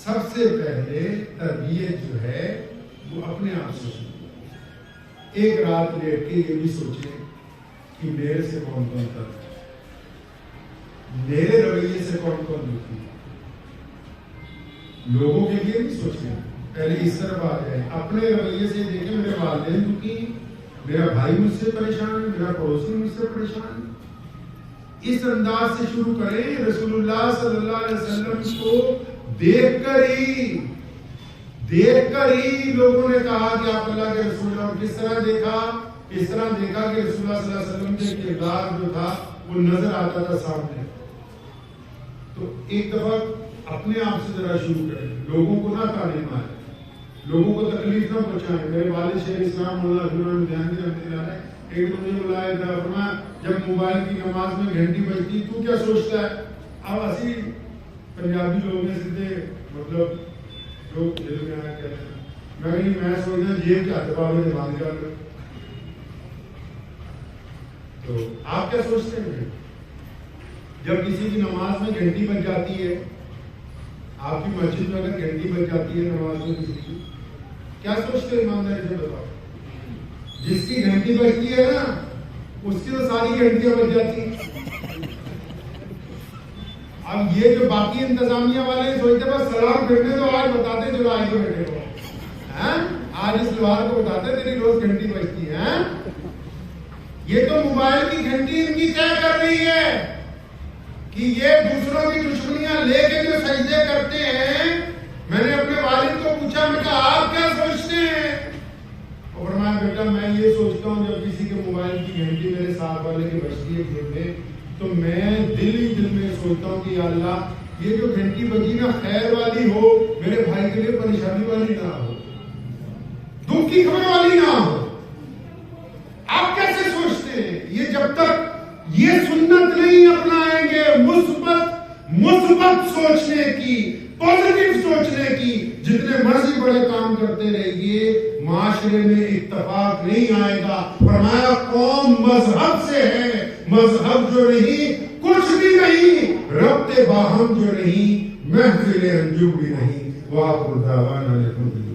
سب سے پہلے تربیت جو ہے وہ اپنے آپ سے شروع کریں۔ ایک رات لیٹ کے یہ بھی سوچیں کہ میرے سے کون کون تر ہے، میرے رویے سے کون کون دکھی ہے۔ لوگوں کے لیے نہیں سوچیں، پہلے اس طرف آ جائیں، اپنے رویے سے دیکھیں میرے والدین دکھی ہیں، میرا بھائی مجھ سے پریشان ہے، میرا پڑوسی مجھ سے پریشان ہے۔ اس انداز سے شروع کریں۔ رسول اللہ صلی اللہ علیہ وسلم کو دیکھ کر ہی لوگوں نے کہا کہ آپ اللہ کے رسول ہیں، اور کس طرح دیکھا کہ رسول اللہ صلی اللہ علیہ وسلم کے کردار جو تھا وہ نظر آتا تھا سامنے۔ تو ایک دفعہ اپنے آپ سے ذرا شروع کریں، لوگوں کو نہ تانے ماریں، لوگوں کو تکلیف نہ پہنچائیں۔ میرے والد شیخ اسلام مولانا عبدالرحمن دھیانی رحمۃ اللہ علیہ ایک دن مجھے بلایا تھا، فرمایا جب موبائل کی نماز میں گھنٹی بجتی تو کیا سوچتا ہے؟ اب اسی پنجابی لوگ نے سیدھے مطلب جو دل میں آیا کہتے ہیں، میں سوچتا جیب کے ہتھبا میں دماغ کر لوں۔ تو آپ کیا سوچتے ہیں جب کسی کی نماز میں گھنٹی بج جاتی ہے؟ آپ کی مسجد میں اگر گھنٹی بج جاتی ہے نماز میں کسی کی، کیا سوچتے ہیں؟ ایمانداری سے بتاؤ۔ جس کی گھنٹی بجتی ہے نا اس کی تو ساری گھنٹیاں بج جاتی ہیں۔ اب یہ جو باقی انتظامیہ والے سوچتے بس سلام پھرنے تو آج بتاتے چلو آئی کو بیٹھے ہو، آج اس لوہار کو بتاتے تیری روز گھنٹی بجتی ہے۔ یہ تو موبائل کی گھنٹی ان کی طے کر رہی ہے کہ یہ دوسروں کی دشمنیاں لے کے جو سجدے کرتے ہیں۔ میں نے اپنے والد کو پوچھا، میں کہا آپ کیا سوچتے ہیں؟ اور فرمایا بیٹا میں یہ سوچتا ہوں جب کسی کے موبائل کی گھنٹی میرے ساتھ والے کی بجتی ہے گھر میں، تو میں دل ہی دل میں سوچتا ہوں کہ یا اللہ یہ جو گھنٹی بجی نا خیر والی ہو، میرے بھائی کے لیے پریشانی والی نہ ہو، دکھ کی خبر والی نہ ہو۔ آپ کیسے سوچتے ہیں؟ یہ جب تک یہ سنت نہیں اپنائیں گے مثبت سوچنے کی، پازیٹیو سوچنے کی، جتنے مرضی بڑے کام کرتے رہیے معاشرے میں اتفاق نہیں آئے گا۔ فرمایا قوم مذہب سے ہے، مذہب جو نہیں کچھ بھی نہیں، ربط باہم جو نہیں محفل انجم بھی نہیں۔ وآخر دعوانا الحمدللہ۔